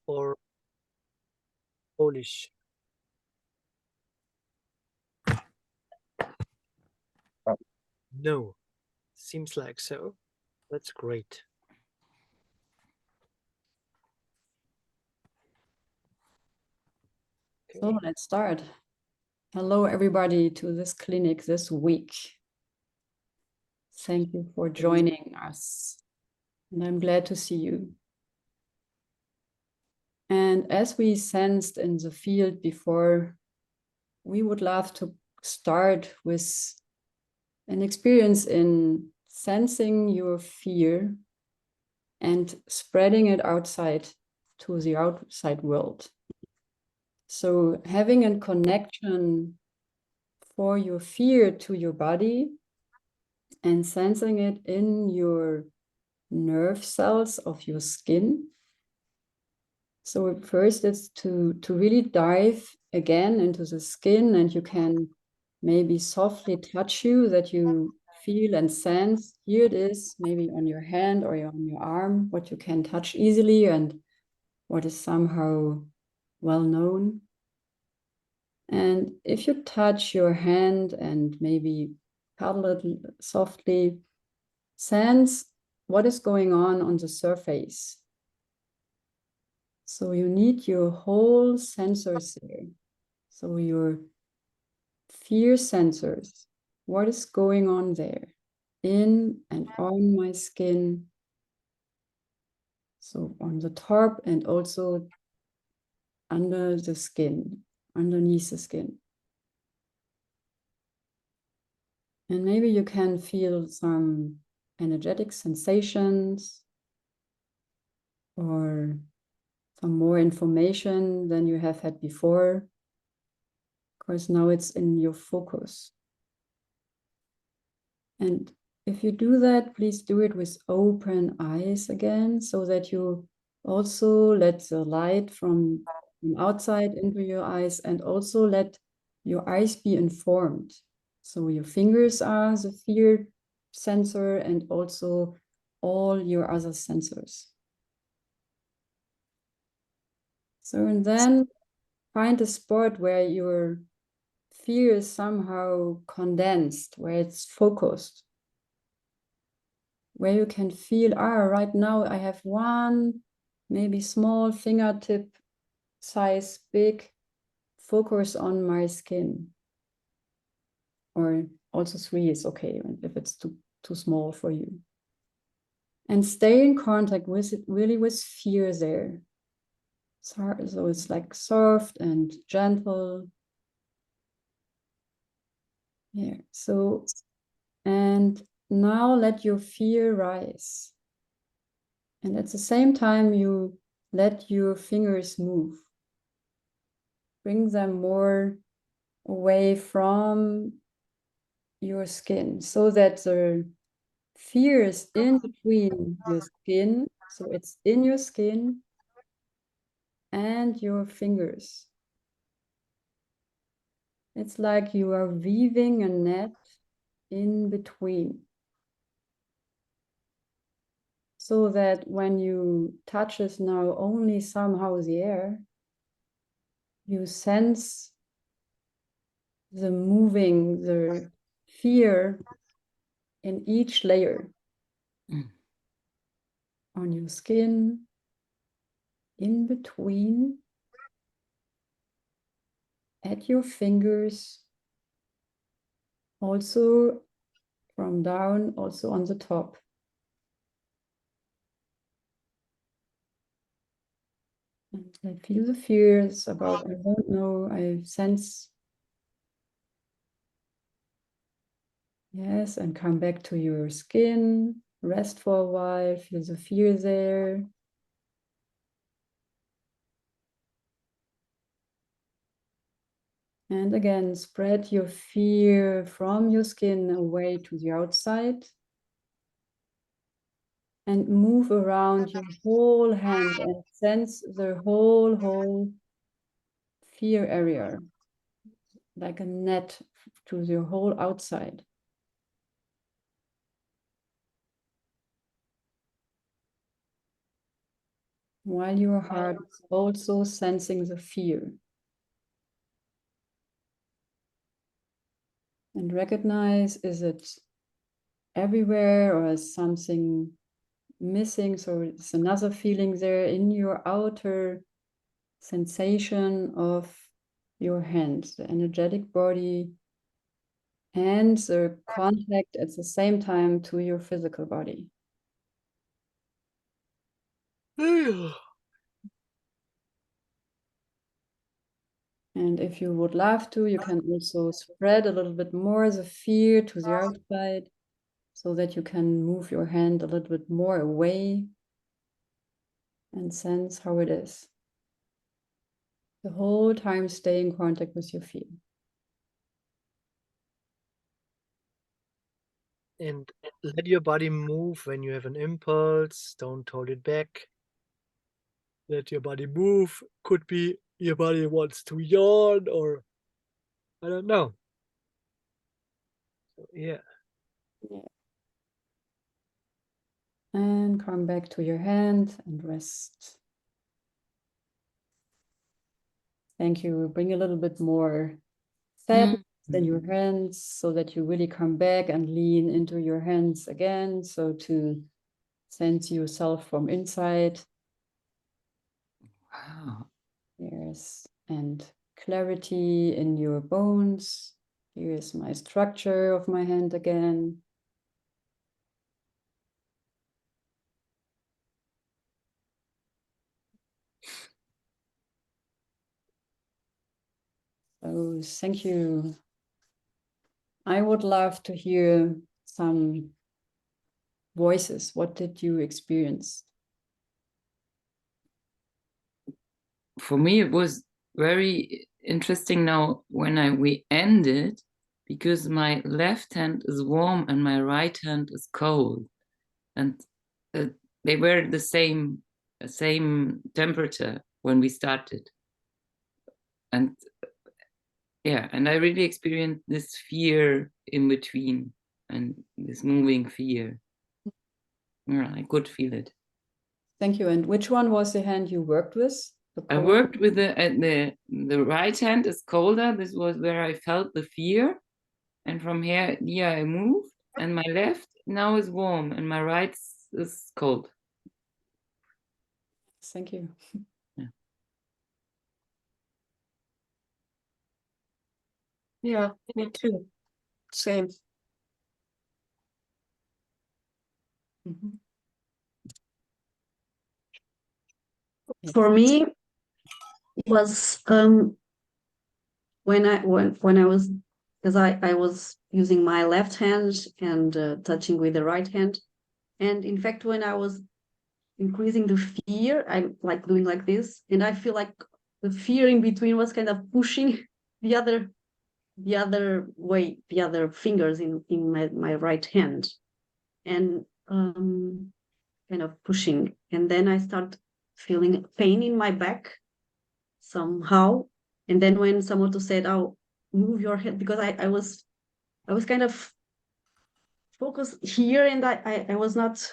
or Polish? No, seems like so. That's great. So Okay. let's start. Hello, everybody, to this clinic this week. Thank you for joining us, and I'm glad to see you. And as we sensed in the field before, we would love to start with an experience in sensing your fear and spreading it outside to the outside world. So having a connection for your fear to your body and sensing it in your nerve cells of your skin. So first it's to really dive again into the skin, and you can maybe softly touch you that you feel and sense. Here it is, maybe on your hand or on your arm, what you can touch easily and what is somehow well known. And if you touch your hand and maybe cuddle it softly, sense what is going on the surface. So you need your whole sensors there. So your fear sensors, what is going on there in and on my skin. So on the top and also under the skin, underneath the skin. And maybe you can feel some energetic sensations or some more information than you have had before, because now it's in your focus. And if you do that, please do it with open eyes again, so that you also let the light from outside into your eyes, and also let your eyes be informed. So your fingers are the fear sensor, and also all your other sensors. So, and then find a spot where your fear is somehow condensed, where it's focused, where you can feel, right now I have one, maybe small fingertip size big focus on my skin. Or also 3 is okay if it's too small for you. And stay in contact with it, really with fear there. So it's like soft and gentle. Yeah, so, and now let your fear rise. And at the same time, you let your fingers move. Bring them more away from your skin, so that the fear is in between your skin. So it's in your skin and your fingers. It's like you are weaving a net in between, so that when you touch it now only somehow the air, you sense the moving, the fear in each layer. On your skin, in between, at your fingers, also from down, also on the top. And I feel the fears about, I don't know, I sense. Yes, and come back to your skin, rest for a while, feel the fear there. And again, spread your fear from your skin away to the outside. And move around your whole hand and sense the whole fear area, like a net to your whole outside. while your heart is also sensing the fear. And recognize, is it everywhere or is something missing? So it's another feeling there in your outer sensation of your hands, the energetic body, and the contact at the same time to your physical body. And if you would love to, you can also spread a little bit more the fear to the outside so that you can move your hand a little bit more away and sense how it is. The whole time stay in contact with your fear. And let your body move when you have an impulse. Don't hold it back. Let your body move. Could be your body wants to yawn or I don't know. So, yeah. And come back to your hand and rest. Thank you. Bring a little bit more sadness in your hands so that you really come back and lean into your hands again. So to sense yourself from inside. Wow. Yes. And clarity in your bones. Here's my structure of my hand again. So thank you. I would love to hear some voices. What did you experience? For me, it was very interesting now when we ended, because my left hand is warm and my right hand is cold, and they were the same temperature when we started, and yeah, and I really experienced this fear in between and this moving fear. Yeah, I could feel it. Thank you. And which one was the hand you worked with? I worked with the right hand is colder. This was where I felt the fear. And from here I moved. And my left now is warm and my right is cold. Thank you. Yeah. Yeah, me too. Same. Mhm. For me, was when I was, because I was using my left hand and touching with the right hand, and in fact when I was increasing the fear, I'm like doing like this, and I feel like the fear in between was kind of pushing the other way, the other fingers in my right hand, and kind of pushing, and then I start feeling pain in my back somehow. And then when someone said, "Oh, move your head," because I was kind of focused here, and I was not.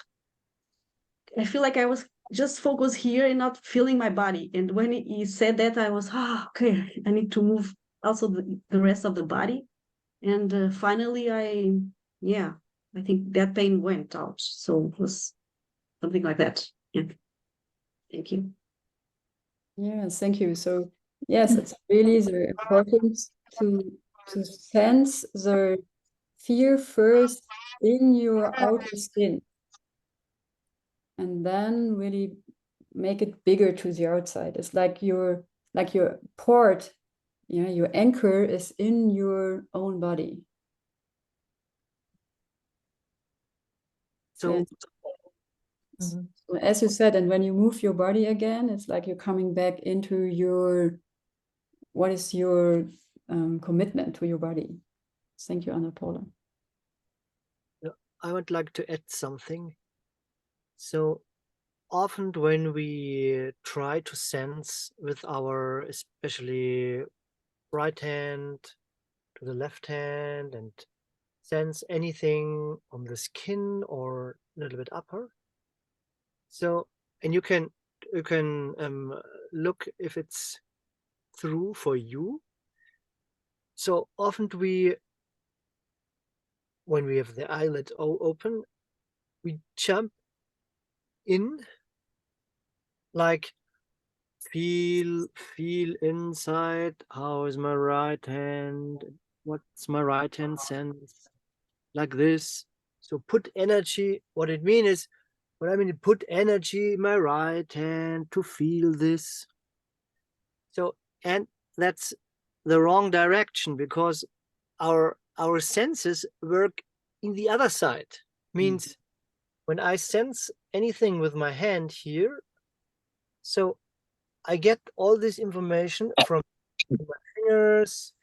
I feel like I was just focused here and not feeling my body. And when he said that, I was okay. I need to move also the rest of the body. And finally, I think that pain went out. So it was something like that. Yeah. Thank you. Yes, thank you. So yes, it's really the importance to sense the fear first in your outer skin, and then really make it bigger to the outside. It's like your port, your anchor is in your own body. So, So as you said, and when you move your body again, it's like you're coming back into what is your commitment to your body. Thank you, Anna Paula. I would like to add something. So often when we try to sense with our especially right hand to the left hand and sense anything on the skin or a little bit upper. So, and you can you can look if it's through for you. So often when we have the eyelid open, we jump in, like feel inside. How is my right hand? What's my right hand sense? Like this. So put energy. What I mean is, put energy in my right hand to feel this. So, and that's the wrong direction, because our senses work in the other side. Means when I sense anything with my hand here, so I get all this information from my fingers,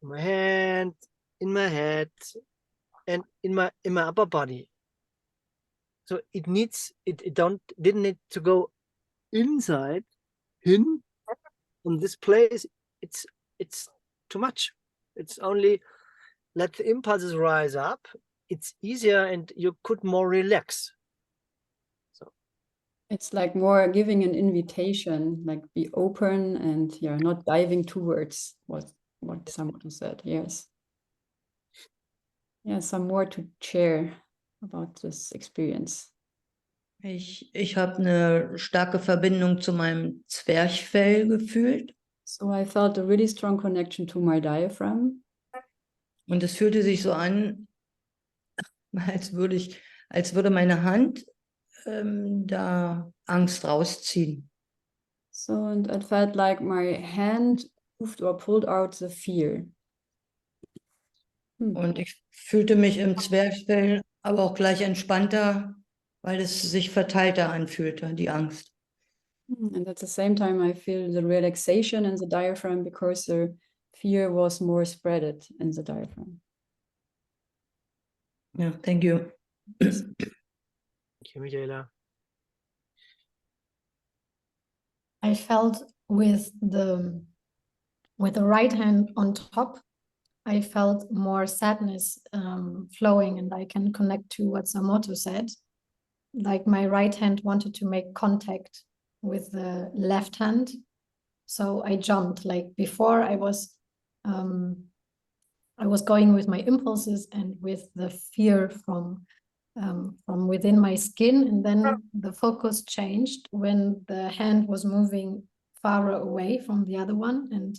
my hand, in my head, and in my upper body. So it didn't need to go inside in on this place. It's too much. It's only let the impulses rise up. It's easier and you could more relax. So it's like more giving an invitation, like be open and not diving towards what someone said. Yes. Yeah, some more to share about this experience. Ich habe eine starke Verbindung zu meinem Zwerchfell gefühlt. So I felt a really strong connection to my diaphragm. Und es fühlte sich so an, als würde meine Hand da Angst rausziehen. So, and it felt like my hand moved or pulled out the fear. Und ich fühlte mich im Zwerchfell aber auch gleich entspannter, weil es sich verteilter anfühlte, die Angst. And at the same time, I feel the relaxation in the diaphragm because the fear was more spreaded in the diaphragm. Ja, thank you. thank you, Michaela. I felt with the right hand on top, I felt more sadness flowing, and I can connect to what Samoto said. Like my right hand wanted to make contact with the left hand, so I jumped. Like before, I was going with my impulses and with the fear from within my skin, and then the focus changed when the hand was moving far away from the other one, and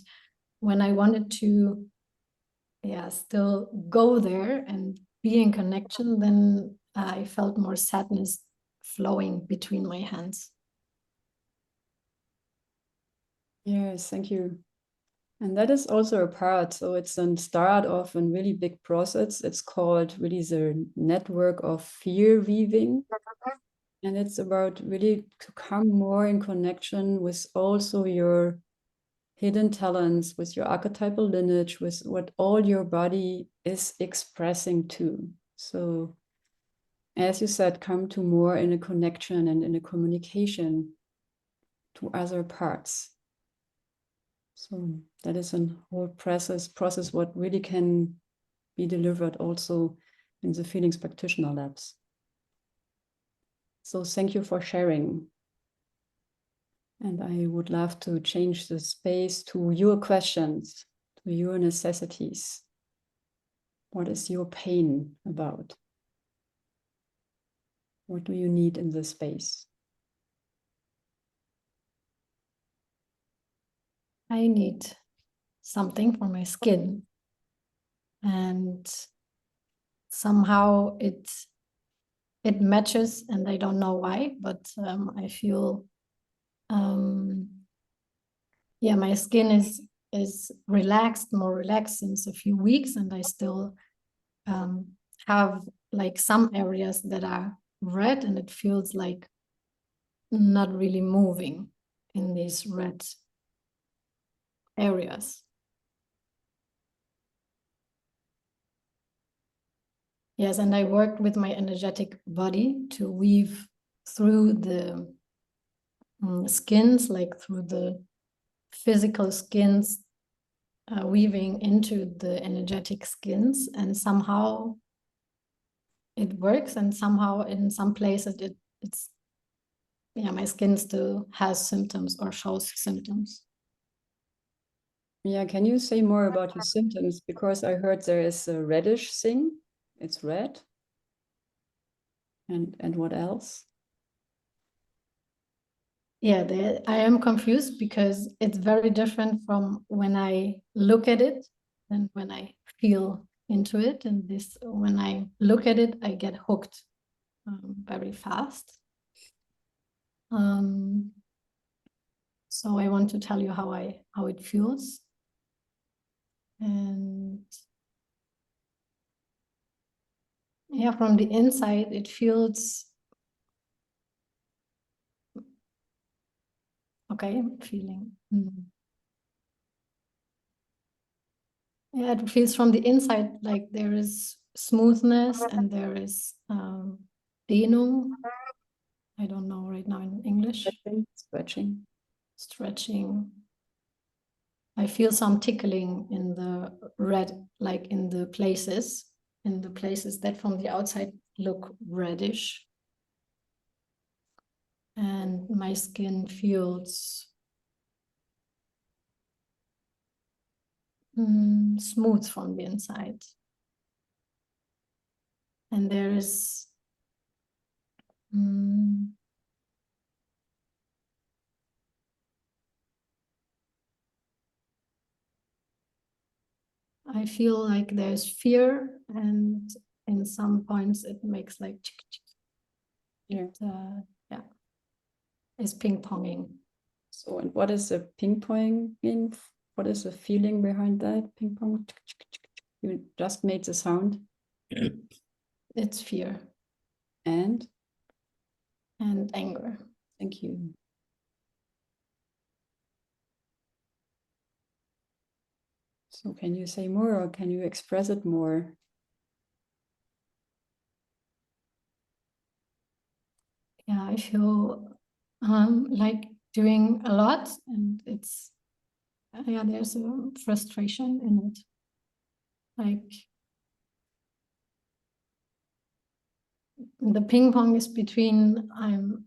when I wanted to still go there and be in connection, then I felt more sadness flowing between my hands. Yes, thank you. And that is also a part. So it's a start of a really big process. It's called really the network of fear weaving. And it's about really to come more in connection with also your hidden talents, with your archetypal lineage, with what all your body is expressing too. So as you said, come to more in a connection and in a communication to other parts. So that is a whole process what really can be delivered also in the Feelings Practitioner Labs. So thank you for sharing. And I would love to change the space to your questions, to your necessities. What is your pain about? What do you need in this space? I need something for my skin, and somehow it matches, and I don't know why, but I feel my skin is more relaxed since a few weeks, and I still have like some areas that are red, and it feels like not really moving in these red areas. Yes, and I worked with my energetic body to weave through the skins, like through the physical skins, weaving into the energetic skins, and somehow it works, and somehow in some places it's yeah, my skin still has symptoms or shows symptoms. Yeah, can you say more about your symptoms? Because I heard there is a reddish thing. It's red. And what else? Yeah, I am confused because it's very different from when I look at it and when I feel into it. And this, when I look at it, I get hooked very fast. So I want to tell you how it feels. And yeah, from the inside, it feels okay. Feeling. Yeah, it feels from the inside like there is smoothness and there is Dehnung. I don't know right now in English. Stretching. Stretching. I feel some tickling in the red, like in the places that from the outside look reddish. And my skin feels smooth from the inside. And there is I feel like there's fear, and in some points it makes like Yeah. Yeah, it's ping-ponging. So, and what is the ping-ponging? What is the feeling behind that ping-pong? You just made the sound. It's fear. And anger. Thank you. So can you say more, or can you express it more? Yeah, I feel like doing a lot, and it's yeah, there's a frustration in it. Like the ping pong is between I'm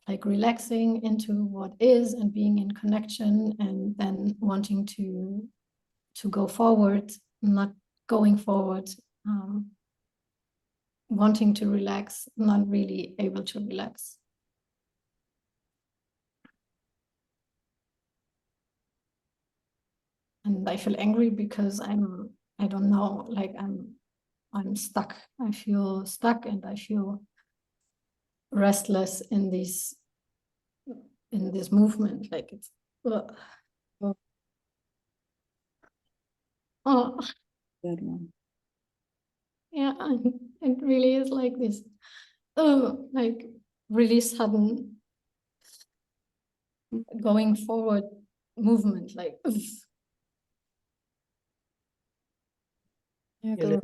like relaxing into what is and being in connection, and then wanting to go forward, not going forward, wanting to relax, not really able to relax. And I feel angry because I don't know, like I'm stuck. I feel stuck, and I feel restless in this movement. Like it's Oh, oh that one. yeah, it really is like this like really sudden going forward movement, like Yeah, Yeah, go.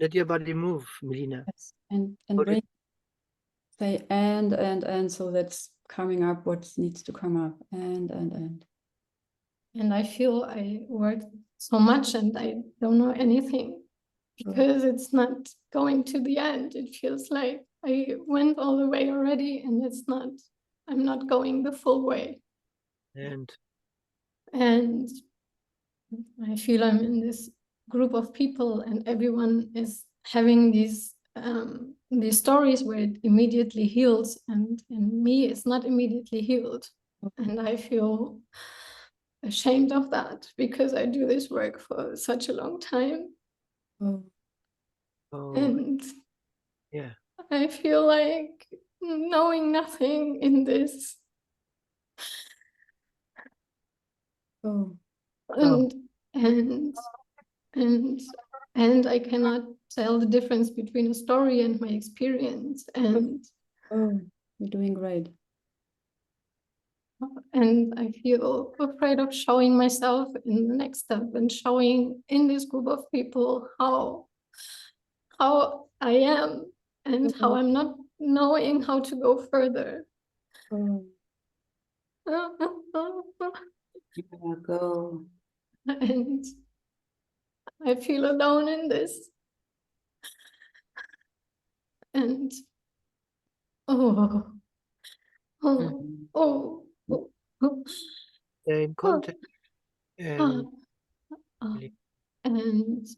let your body move, Melina. Yes. And Hold bring it. say and so that's coming up what needs to come up and I feel I worked so much and I don't know anything because it's not going to the end. It feels like I went all the way already, and I'm not going the full way. And I feel I'm in this group of people, and everyone is having these stories where it immediately heals, and in me it's not immediately healed. And I feel ashamed of that because I do this work for such a long time. oh. And yeah, I feel like knowing nothing in this. Oh. And and I cannot tell the difference between a story and my experience. And You're doing great. I feel afraid of showing myself in the next step and showing in this group of people how I am and how I'm not knowing how to go further. Go. And I feel alone in this. And Stay in contact and really and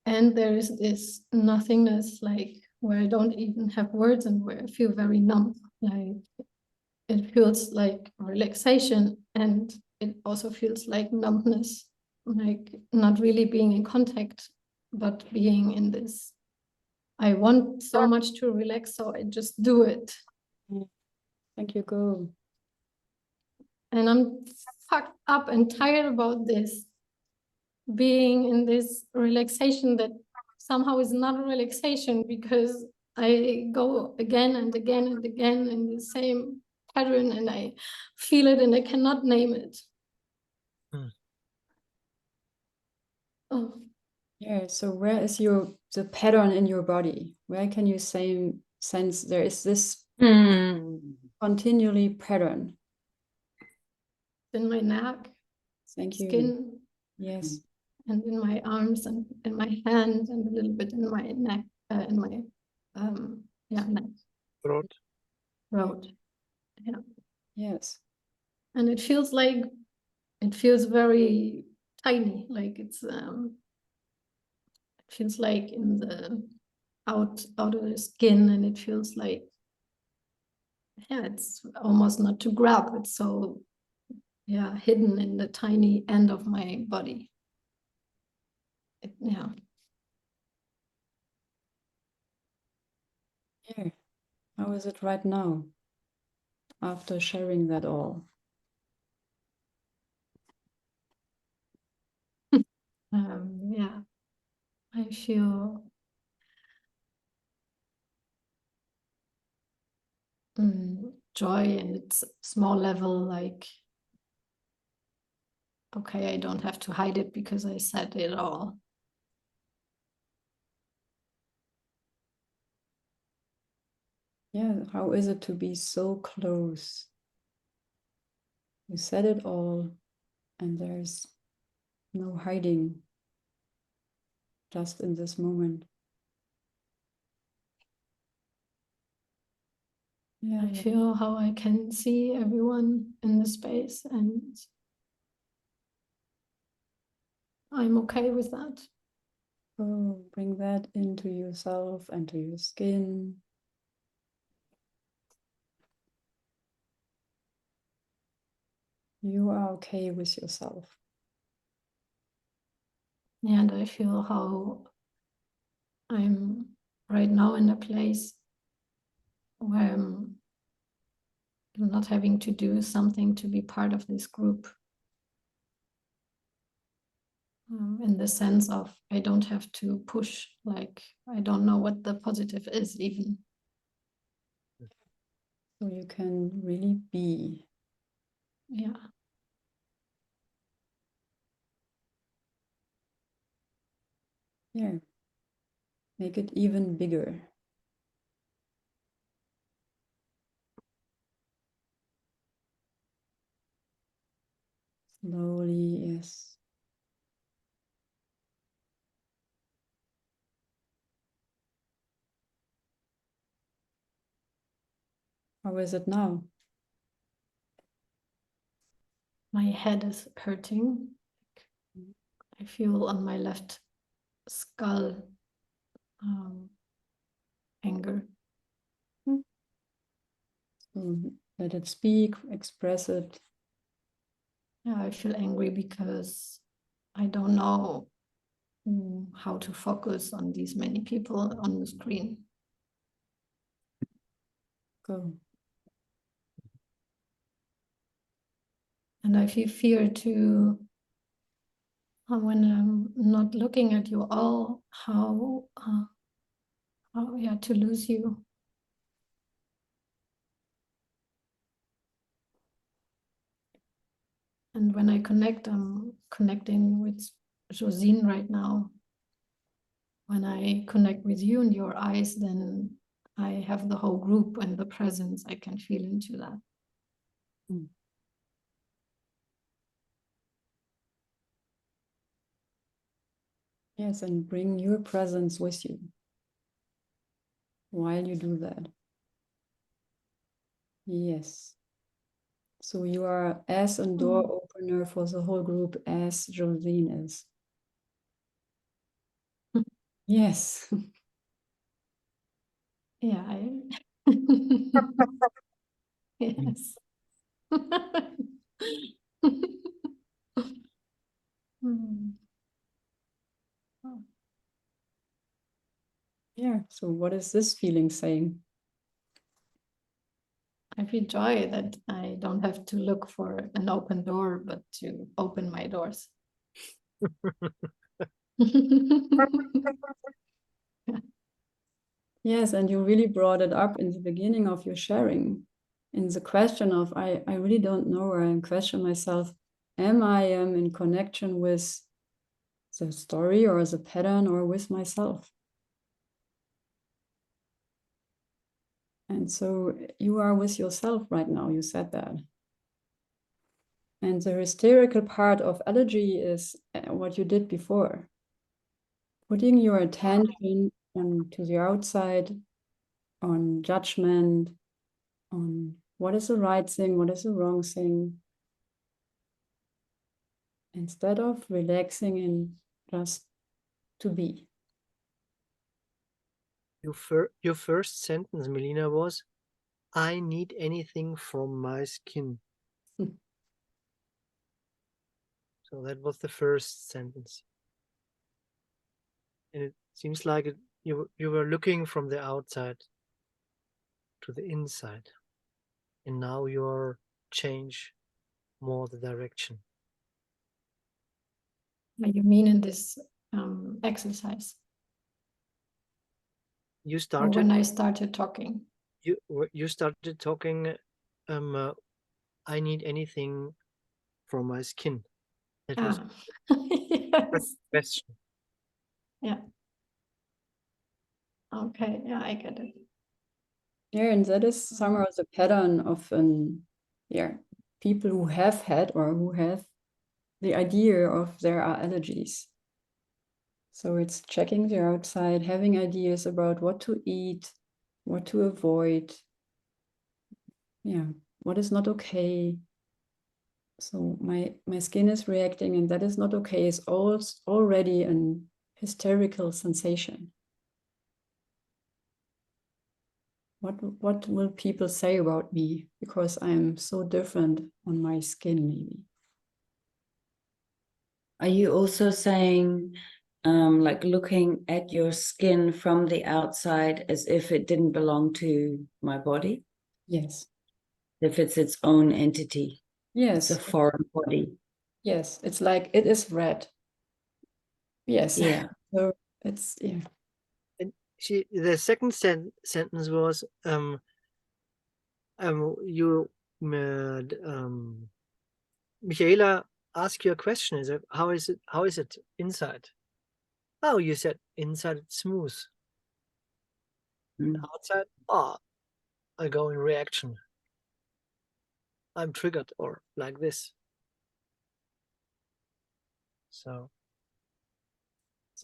and there is this nothingness, like where I don't even have words and where I feel very numb. Like it feels like relaxation and it also feels like numbness, like not really being in contact, but being in this. I want so much to relax, so I just do it. Thank you, go. And I'm fucked up and tired about this, being in this relaxation that somehow is not a relaxation, because I go again and again and again in the same pattern and I feel it and I cannot name it. Oh. Yeah, so where is the pattern in your body? Where can you sense there is this continually pattern? In my neck, Thank you. skin, Yes. and in my arms and in my hands and a little bit in my neck, in my neck, throat. throat. Yeah. Yes. And it feels very tiny, like it feels like in the out of the skin, and it feels like, yeah, it's almost not to grab. It's so, yeah, hidden in the tiny end of my body. Yeah. Yeah. How is it right now after sharing that all? Yeah, I feel joy, and it's small level, like, okay, I don't have to hide it because I said it all. Yeah, how is it to be so close? You said it all, and there's no hiding, just in this moment. Yeah, I feel how I can see everyone in the space, and I'm okay with that. oh, bring that into yourself and to your skin. You are okay with yourself. And I feel how I'm right now in a place where I'm not having to do something to be part of this group. In the sense of I don't have to push, like I don't know what the positive is even. So you can really be. Yeah. Yeah. Make it even bigger. Slowly, yes. How is it now? My head is hurting. I feel on my left skull anger. So let it speak, express it. Yeah, I feel angry because I don't know how to focus on these many people on the screen. Go. And I feel fear to, when I'm not looking at you all, how to lose you. And when I connect, I'm connecting with Josine right now. When I connect with you and your eyes, then I have the whole group and the presence. I can feel into that. Yes, and bring your presence with you while you do that. Yes. So you are as a door opener for the whole group as Josine is. Yes. Yeah, yes. Hmm. Yeah. So what is this feeling saying? I feel joy that I don't have to look for an open door, but to open my doors. Yes, and you really brought it up in the beginning of your sharing, in the question of I really don't know, or I question myself, am I in connection with the story or the pattern or with myself? And so you are with yourself right now, you said that. And the hysterical part of allergy is what you did before. Putting your attention on to the outside, on judgment, on what is the right thing, what is the wrong thing, instead of relaxing and just to be. Your first sentence, Melina, was, I need anything from my skin. So that was the first sentence. And it seems like you were looking from the outside to the inside. And now you're change more the direction. You mean in this exercise? You Or started when I started talking? you started talking I need anything from my skin. That was Yes. question. Yeah. Okay, yeah, I get it. Yeah, and that is somehow the pattern of people who have had or who have the idea of there are allergies. So it's checking the outside, having ideas about what to eat, what to avoid, what is not okay. So my skin is reacting, and that is not okay. It's already an hysterical sensation. What will people say about me because I'm so different on my skin, maybe? Are you also saying, like looking at your skin from the outside as if it didn't belong to my body? Yes. If it's its own entity. Yes. It's a foreign body. Yes. It's like it is red. Yes. Yeah. So it's And the second sentence was you Michaela asked you a question. Is it how is it inside? Oh, you said inside it's smooth. Mm. Outside, I go in reaction. I'm triggered or like this. So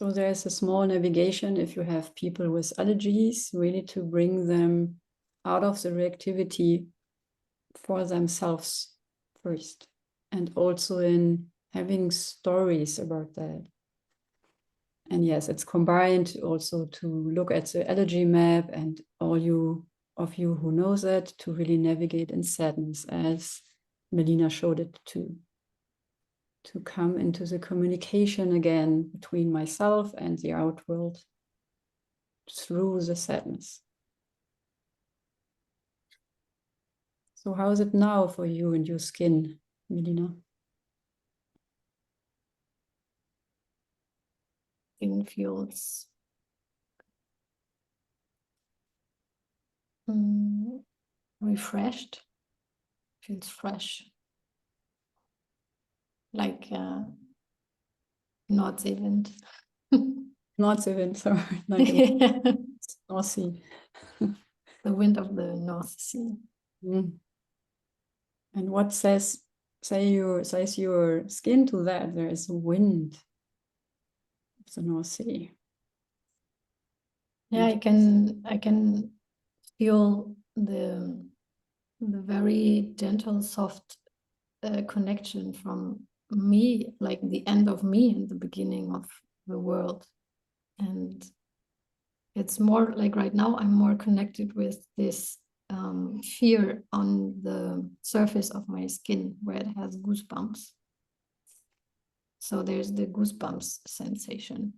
there's a small navigation if you have people with allergies, really to bring them out of the reactivity for themselves first, and also in having stories about that. And yes, it's combined also to look at the allergy map, and all of you who knows it, to really navigate in sadness, as Melina showed it to come into the communication again between myself and the outworld through the sadness. So how is it now for you and your skin, Melina? It feels refreshed, feels fresh, like Nordseewind. Nordseewind, sorry, like The North Sea. wind of the North Sea. Mm. And what says your skin to that? There is a wind. the North Sea. Yeah, I can feel the very gentle, soft connection from me, like the end of me and the beginning of the world. And it's more like right now I'm more connected with this fear on the surface of my skin where it has goosebumps. So there's the goosebumps sensation.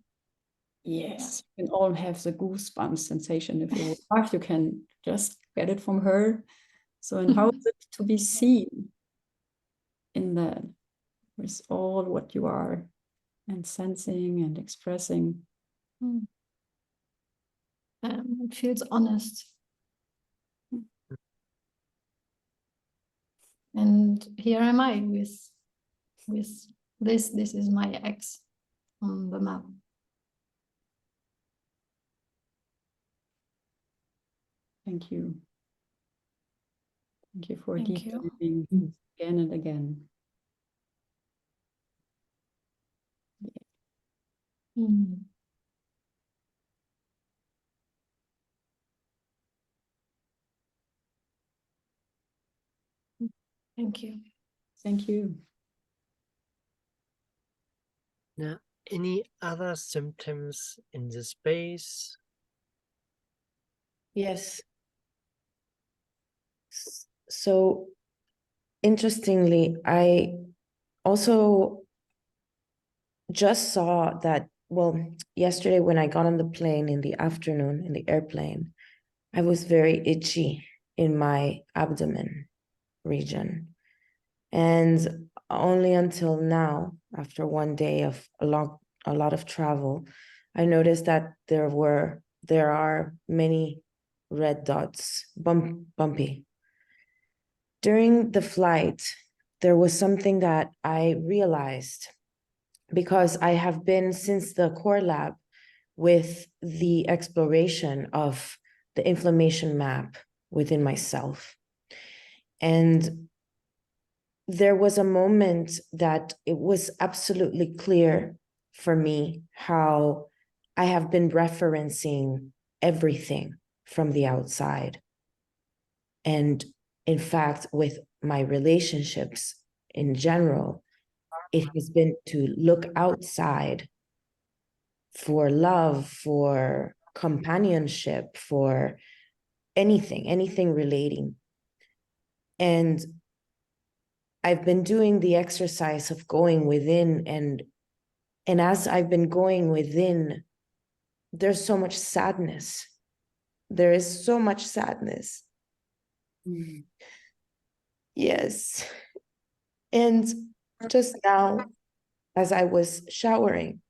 Yes, you can all have the goosebumps sensation. If you would like, you can just get it from her. So, and how is it to be seen in that with all what you are and sensing and expressing? It feels honest. And here am I with this. This is my ex on the map. Thank you. Thank you for Thank you. deep diving again and again. Mm. Thank you. Thank you. Now, any other symptoms in the space? Yes. So interestingly, I also just saw that, well, yesterday when I got on the plane in the afternoon, in the airplane, I was very itchy in my abdomen region. And only until now, after one day of a lot of travel, I noticed that there are many red dots, bumpy. During the flight, there was something that I realized, because I have been since the core lab with the exploration of the inflammation map within myself. And there was a moment that it was absolutely clear for me how I have been referencing everything from the outside. And in fact, with my relationships in general, it has been to look outside for love, for companionship, for anything relating. And I've been doing the exercise of going within, and as I've been going within, there's so much sadness. There is so much sadness. Yes. And just now, as I was showering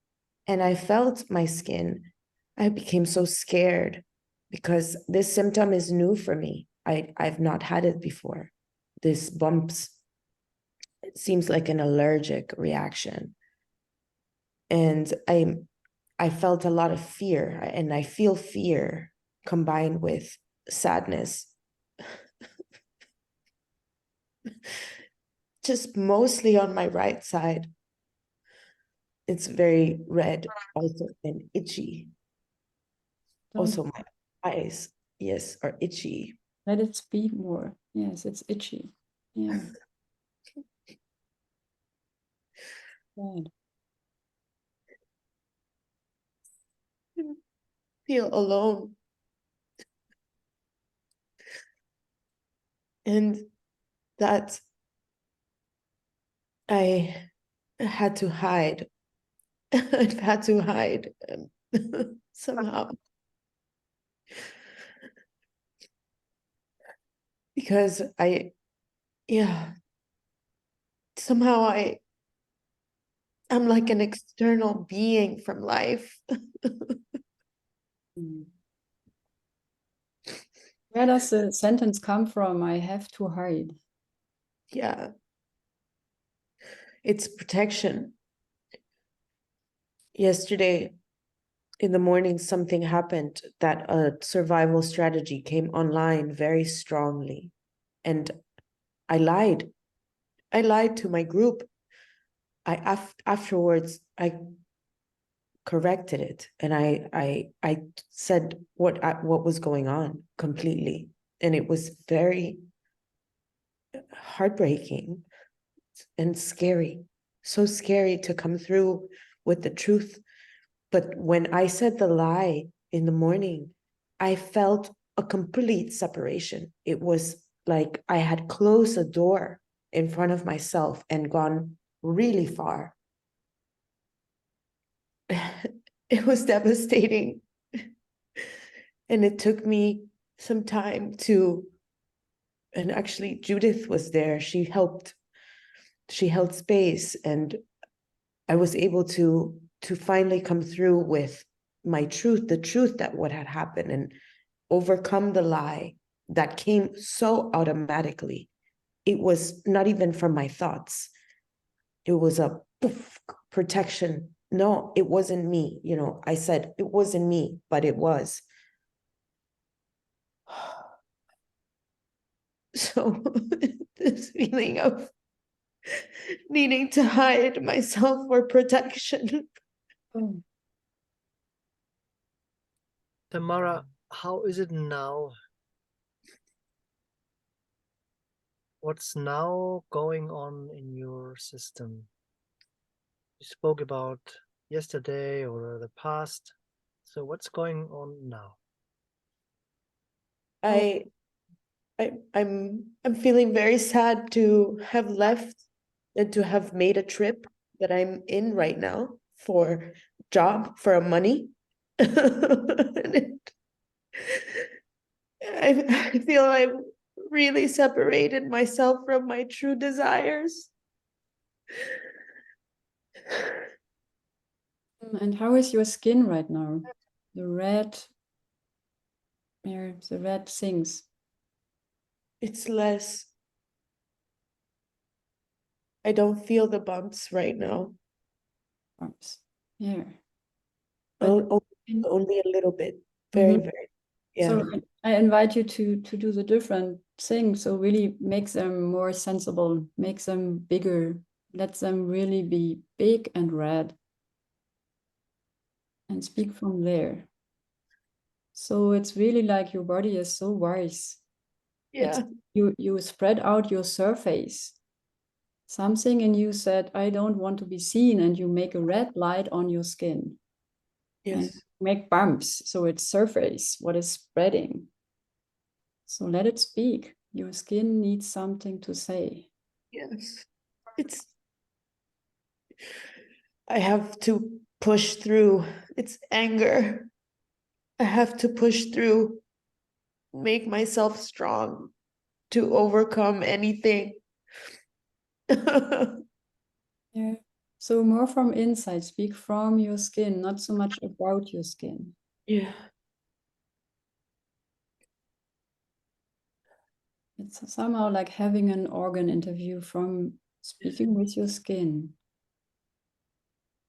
and I felt my skin, I became so scared because this symptom is new for me. I've not had it before. This bumps, it seems like an allergic reaction. And I felt a lot of fear, and I feel fear combined with sadness. Just mostly on my right side. It's very red also and itchy. Also my eyes, yes, are itchy. Let it speak more. Yes, it's itchy. Yeah. Good. Feel alone. And that I had to hide. I've had to hide somehow. Because somehow I'm like an external being from life. Where does the sentence come from? I have to hide. Yeah. It's protection. Yesterday in the morning, something happened that a survival strategy came online very strongly. And I lied. I lied to my group. Afterwards, I corrected it, and I said what was going on completely, and it was very heartbreaking and scary, so scary to come through with the truth. But when I said the lie in the morning, I felt a complete separation. It was like I had closed a door in front of myself and gone really far. It was devastating. And it took me some time to, and actually Judith was there. She held space, and I was able to finally come through with my truth, the truth that what had happened, and overcome the lie that came so automatically. It was not even from my thoughts. It was a poof, protection. No, it wasn't me. You know, I said it wasn't me, but it was. So this feeling of needing to hide myself for protection. Oh, Tamara, how is it now? What's now going on in your system? You spoke about yesterday or the past. So what's going on now? I'm feeling very sad to have left and to have made a trip that I'm in right now for job, for money. I feel I've really separated myself from my true desires. and how is your skin right now? The red, yeah, the red things. It's less. I don't feel the bumps right now. Bumps. Yeah. But Only a little bit. Very, Mhm. very. Yeah. So I invite you to do the different things. So really makes them more sensible, makes them bigger, let them really be big and red, and speak from there. So it's really like your body is so wise. Yeah. You spread out your surface. Something in you said, I don't want to be seen, and you make a red light on your skin. And Yes. make bumps. So it's surface, what is spreading. So let it speak. Your skin needs something to say. Yes. I have to push through. It's anger. I have to push through, make myself strong to overcome anything. Yeah. So more from inside, speak from your skin, not so much about your skin. Yeah. It's somehow like having an organ interview from speaking with your skin.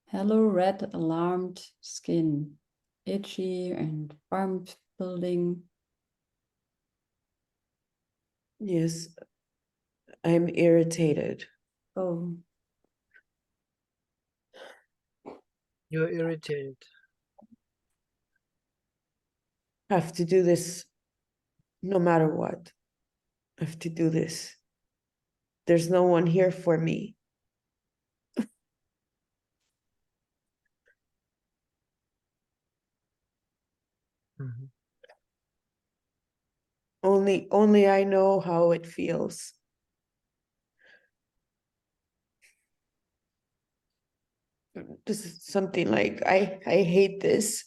Hello, red alarmed skin, itchy and bump building. Yes. I'm irritated. Oh, You're irritated. I have to do this no matter what. I have to do this. There's no one here for me. Mhm. Only I know how it feels. This is something like I hate this.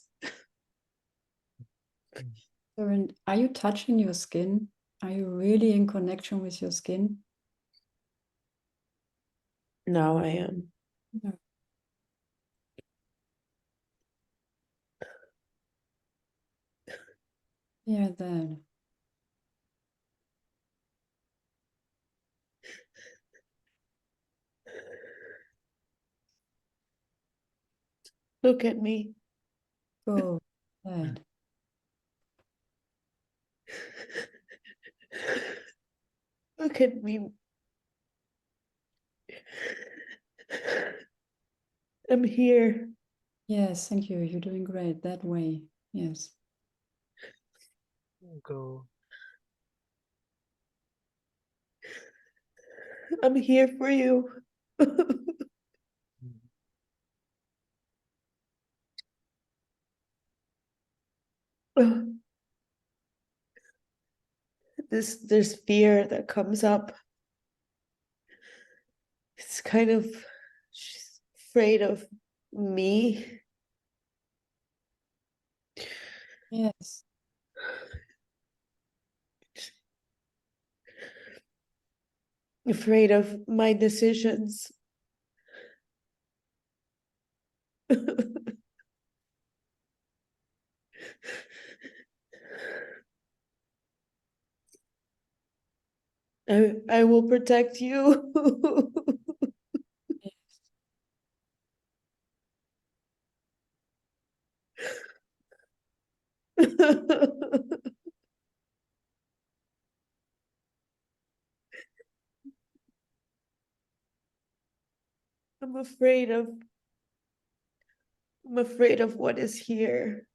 Soren, are you touching your skin? Are you really in connection with your skin? Now I am. No. Yeah, then. Look at me. Go ahead. Look at me. I'm here. Yes, thank you. You're doing great that way. Yes. Go. I'm here for you. There's fear that comes up. It's kind of, she's afraid of me. Yes. Afraid of my decisions. I will protect you. I'm afraid of what is here.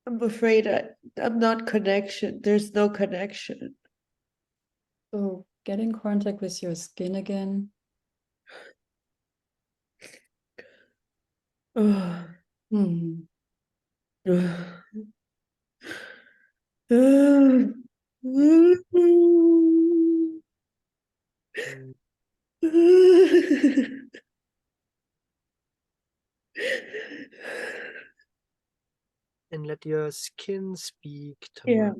I'm afraid I'm not connection. There's no connection. So get in contact with your skin again. Hmm. Mm. And let your skin speak, Yeah.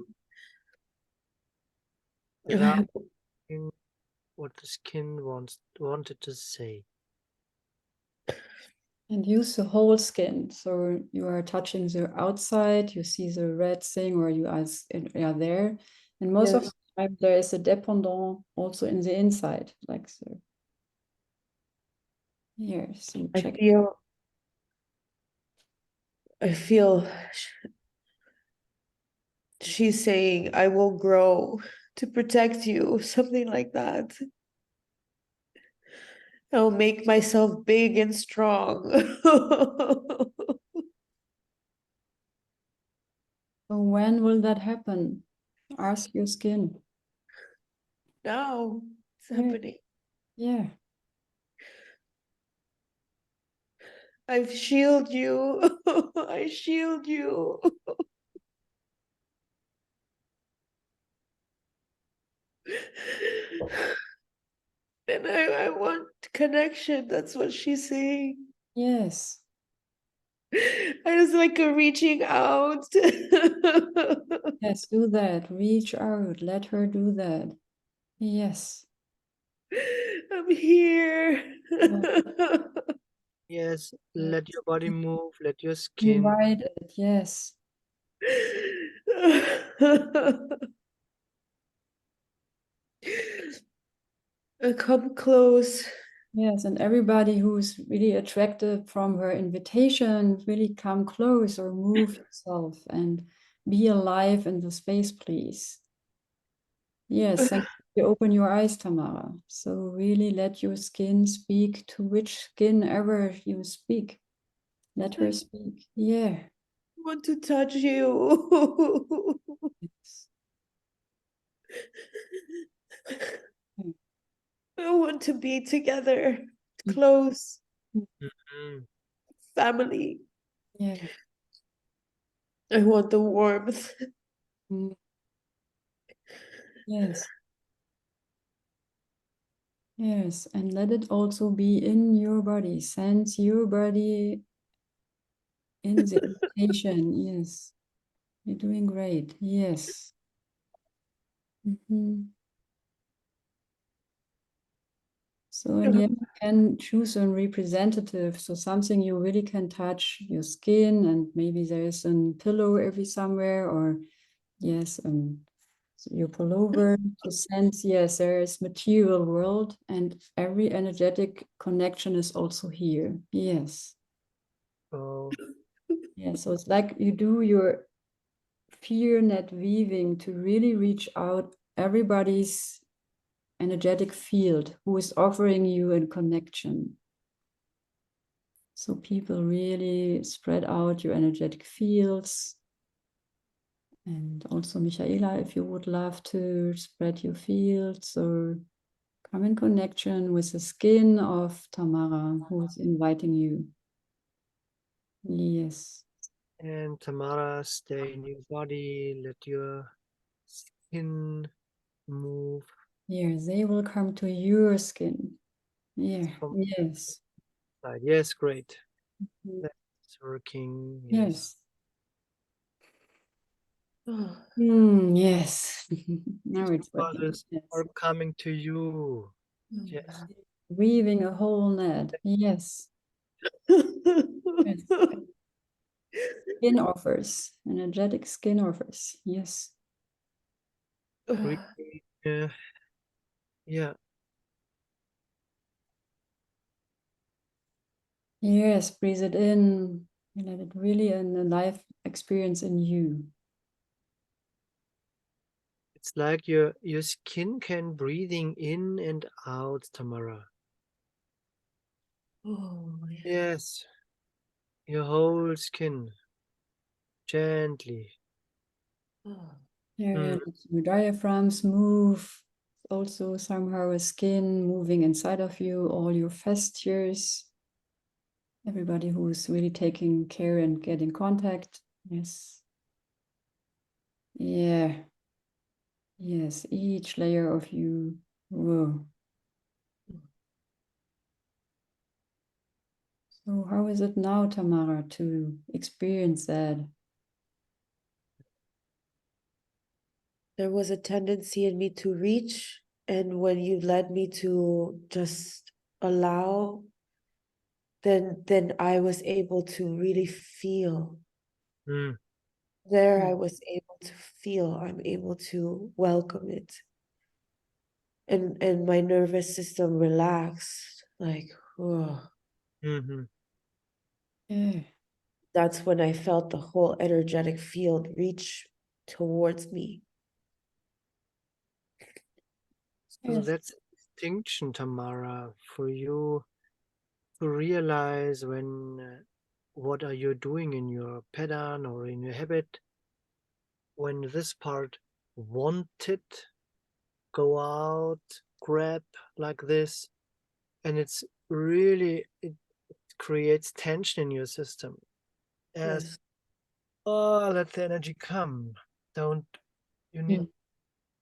Tamara. Allow what the skin wanted to say. And use the whole skin. So you are touching the outside, you see the red thing, or you are there. And most of Yes. the time, there is a dependent also in the inside, like so. Here, so check. I feel she's saying, I will grow to protect you, something like that. I'll make myself big and strong. So when will that happen? Ask your skin. Now it's Yeah. happening. Yeah. I shield you. I shield you. And I want connection. That's what she's saying. Yes. I was like a reaching out. Yes, do that. Reach out. Let her do that. Yes. I'm here. Yes, let your body move, let your skin. Invite it. Yes. Come close. Yes, and everybody who's really attracted from her invitation, really come close or move yourself and be alive in the space, please. Yes, thank you. Open your eyes, Tamara. So really let your skin speak to which skin ever you speak. Let her speak. Yeah. I want to touch you. Yes. I want to be together, close, Mhm. family. Yeah. I want the warmth. Mm. Yes. Yes, and let it also be in your body. Sense your body in the invitation. Yes, you're doing great. Yes. Mhm. So, and yeah, you can choose a representative. So something you really can touch your skin, and maybe there's a pillow every somewhere, or yes, so you pull over to sense, yes, there is material world, and every energetic connection is also here. Yes. Oh, Yeah, so it's like you do your fear net weaving to really reach out everybody's energetic field who is offering you a connection. So people really spread out your energetic fields. And also Michaela, if you would love to spread your fields or come in connection with the skin of Tamara, who is inviting you. Yes. And Tamara, stay in your body, let your skin move. Here, they will come to your skin. Yeah, From yes. side. Yes, great. Mhm. That's working. Yes. Yes. Yes. Now it's working. Others Yes. are coming to you. Yes. Weaving a whole net. Yes. Yes. Skin offers. Energetic skin offers. Yes. Breathe. Yeah. Yes, breathe it in and let it really in a life experience in you. It's like your skin can breathing in and out, Tamara. Oh, Yes. Your whole skin. Gently. Yeah, Mm. let your diaphragms move. Also somehow a skin moving inside of you, all your fastures. Everybody who's really taking care and getting contact. Yes. Yeah. Yes, each layer of you. Whoa. So how is it now, Tamara, to experience that? There was a tendency in me to reach, and when you led me to just allow, then I was able to really feel. Mm. There I was able to feel, I'm able to welcome it. And my nervous system relaxed, like, oh. Mm-hmm. Yeah. That's when I felt the whole energetic field reach towards me. So Yes. that's a distinction, Tamara, for you to realize when what are you doing in your pattern or in your habit when this part wanted go out, grab like this, and it's really it creates tension in your system. As Yes. oh, let the energy come. Don't you need Mm.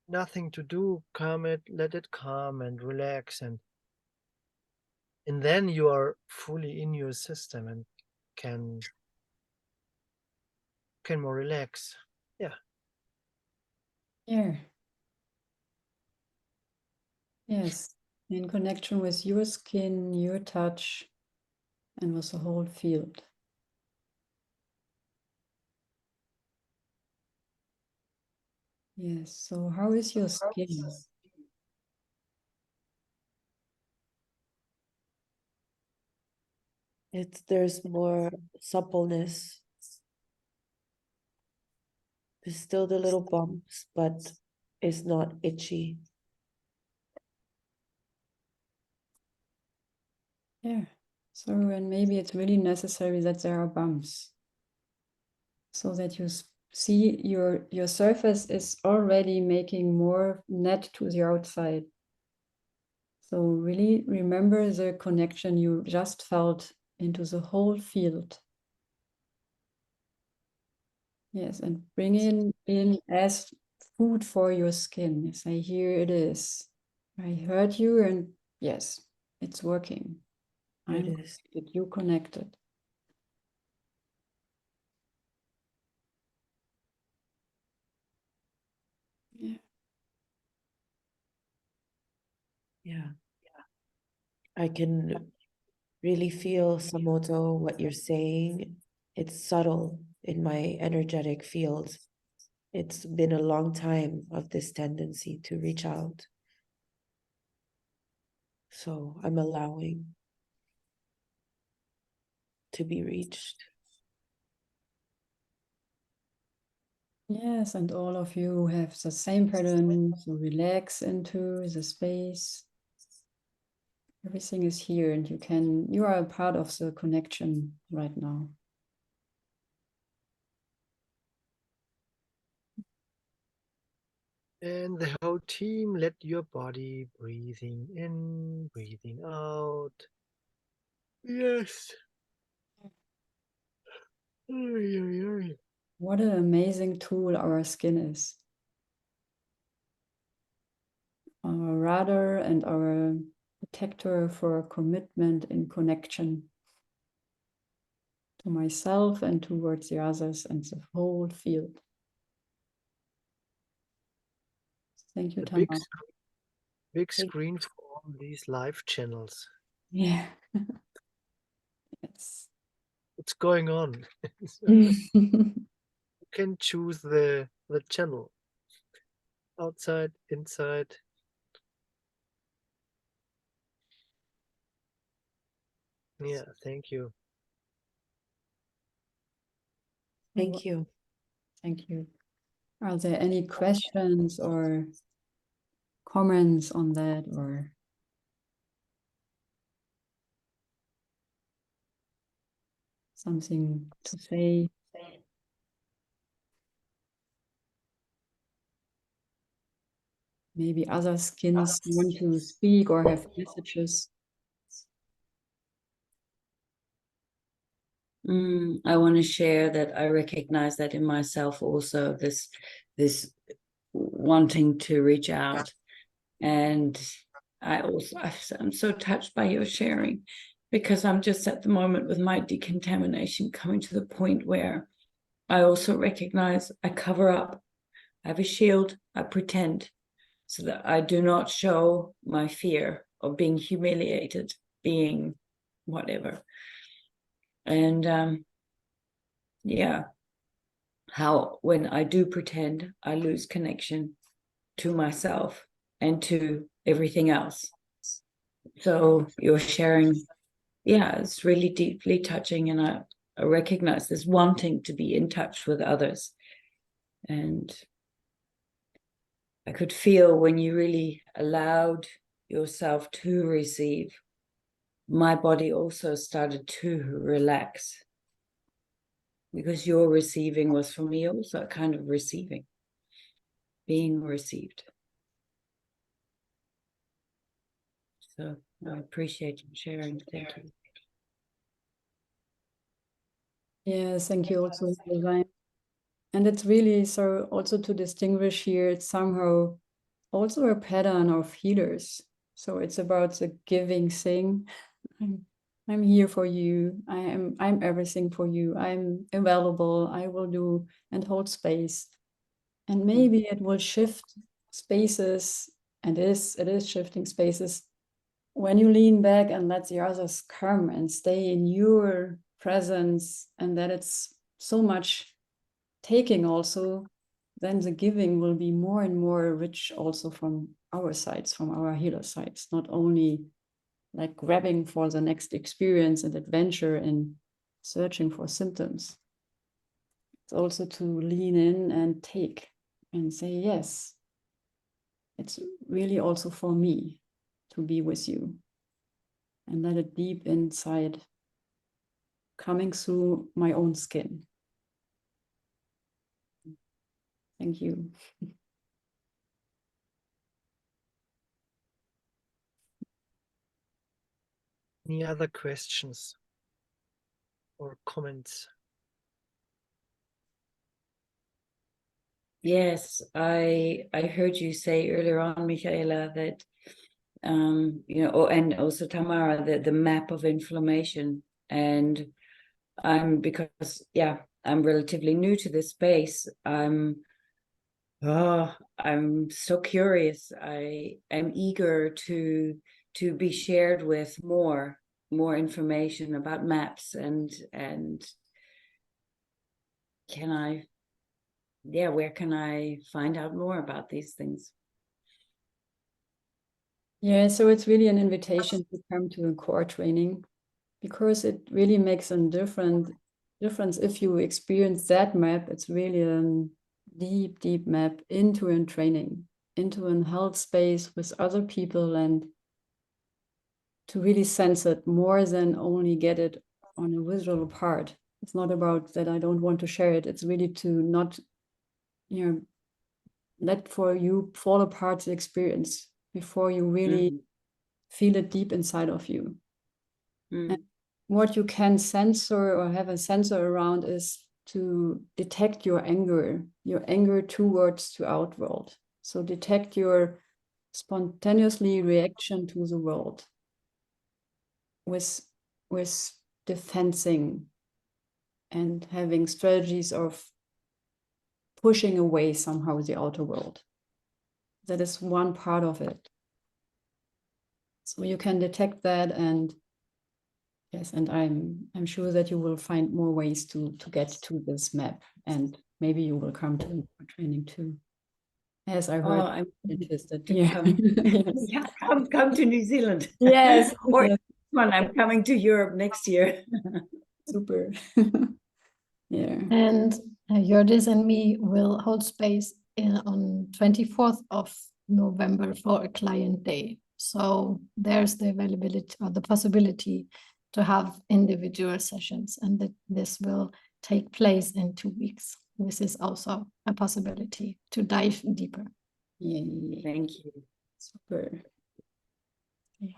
nothing to do, calm it, let it come and relax and then you are fully in your system and can more relax. Yeah. Yeah. Yes. In connection with your skin, your touch, and with the whole field. Yes. So how is your skin? There's more suppleness. There's still the little bumps, but it's not itchy. Yeah. So, and maybe it's really necessary that there are bumps so that you see your surface is already making more net to the outside. So really remember the connection you just felt into the whole field. Yes, and bring it in as food for your skin. Say, here it is. I heard you, and yes, it's working. It I'm is. connected, you connected. Yeah. Yeah. I can really feel, Samoto, what you're saying. It's subtle in my energetic field. It's been a long time of this tendency to reach out. So I'm allowing to be reached. Yes, and all of you have the same pattern, so relax into the space. Everything is here and you are a part of the connection right now. And the whole team, let your body breathing in, breathing out. Yes. Oy, oy, oy. What an amazing tool our skin is. Our radar and our detector for commitment and connection to myself and towards the others and the whole field. Thank you, The big, Tamara. big screen for all these live channels. Yeah. It's What's going on? So you can choose the channel. Outside, inside. Yeah, thank you. Thank you. Thank you. Are there any questions or comments on that or something to say? Maybe other skins want to speak or have messages. I want to share that I recognize that in myself also, this wanting to reach out. And I'm so touched by your sharing, because I'm just at the moment with my decontamination coming to the point where I also recognize I cover up. I have a shield, I pretend, so that I do not show my fear of being humiliated, being whatever. And yeah, how when I do pretend, I lose connection to myself and to everything else. So your sharing, yeah, it's really deeply touching, and I recognize this wanting to be in touch with others. And I could feel when you really allowed yourself to receive, my body also started to relax, because your receiving was for me also a kind of receiving, being received. So I appreciate you sharing. Thank you. Yes, thank you also, Ryan. And it's really so also to distinguish here, it's somehow also a pattern of healers. So it's about the giving thing. I'm here for you. I'm everything for you. I'm available. I will do and hold space. And maybe it will shift spaces, and it is shifting spaces when you lean back and let the others come and stay in your presence, and that it's so much taking also, then the giving will be more and more rich also from our sides, from our healer sides, not only like grabbing for the next experience and adventure and searching for symptoms. It's also to lean in and take and say, yes, it's really also for me to be with you, and let it deep inside coming through my own skin. Thank you. Any other questions or comments? Yes, I heard you say earlier on, Michaela, that and also Tamara, the map of inflammation. And because I'm relatively new to this space, I'm so curious. I am eager to be shared with more information about maps, and where can I find out more about these things? Yeah, so it's really an invitation to come to a core training, because it really makes a difference if you experience that map. It's really deep, deep map into a training, into a health space with other people, and to really sense it more than only get it on a visual part. It's not about that I don't want to share it. It's really to not, let for you fall apart the experience before you really feel it deep inside of you. And what you can censor or have a sensor around is to detect your anger towards the outworld. So detect your spontaneously reaction to the world with defending and having strategies of pushing away somehow the outer world. That is one part of it. So you can detect that, and yes, and I'm sure that you will find more ways to get to this map, and maybe you will come to training too. As I heard, I'm interested to yeah. come. Yes. Yeah, come to New Zealand. Yes. Or Yes. one, I'm coming to Europe next year. Super. Yeah. And Yordis and me will hold space on 24th of November for a client day. So there's the availability or the possibility to have individual sessions, and that this will take place in 2 weeks. This is also a possibility to dive deeper. Yay. Thank you. Super. Yes.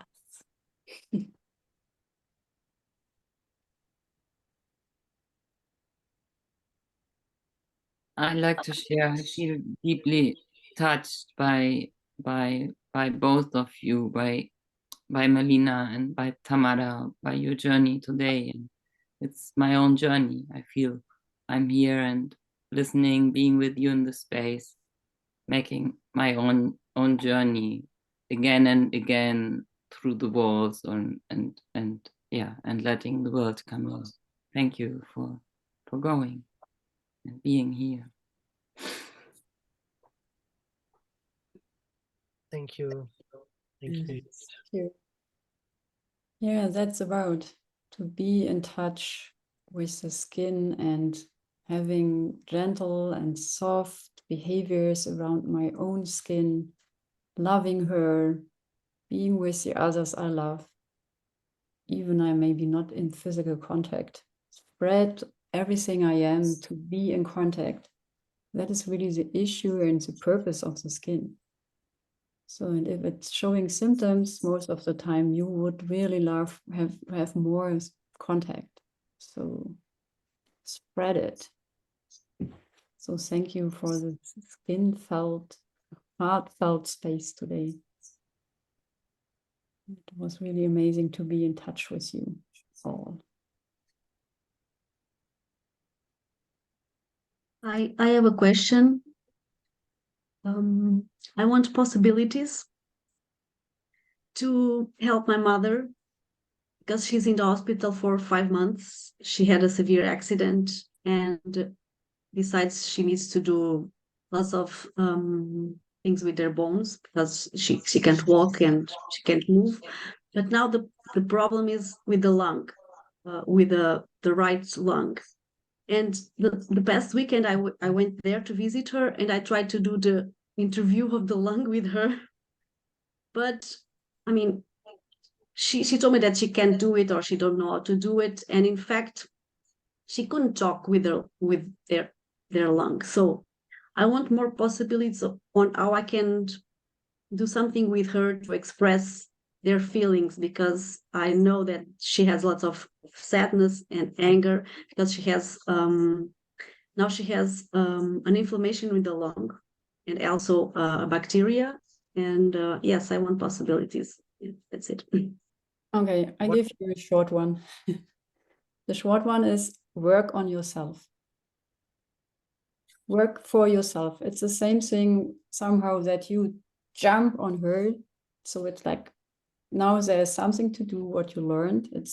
I like to share. I feel deeply touched by both of you, by Melina and by Tamara, by your journey today. And it's my own journey. I feel I'm here and listening, being with you in the space, making my own journey again and again through the walls and letting the world come in. Thank you for going and being here. Thank you. Thank you. Yeah, that's about to be in touch with the skin and having gentle and soft behaviors around my own skin, loving her, being with the others I love, even I may be not in physical contact. Spread everything I am to be in contact. That is really the issue and the purpose of the skin. So, and if it's showing symptoms, most of the time you would really love have more contact. So spread it. So thank you for the heartfelt space today. It was really amazing to be in touch with you all. I have a question. I want possibilities to help my mother because she's in the hospital for 5 months. She had a severe accident, and besides, she needs to do lots of things with her bones because she can't walk and she can't move. But now the problem is with the lung, with the right lung. And the past weekend, I went there to visit her, and I tried to do the interview of the lung with her. But I mean, she told me that she can't do it or she don't know how to do it. And in fact, she couldn't talk with their lung. So I want more possibilities on how I can do something with her to express their feelings, because I know that she has lots of sadness and anger because she has now she has an inflammation with the lung and also a bacteria. And yes, I want possibilities. Yeah, that's it. Okay, I give you a short one. The short one is work on yourself. Work for yourself. It's the same thing somehow that you jump on her. So it's like, now there's something to do what you learned. It's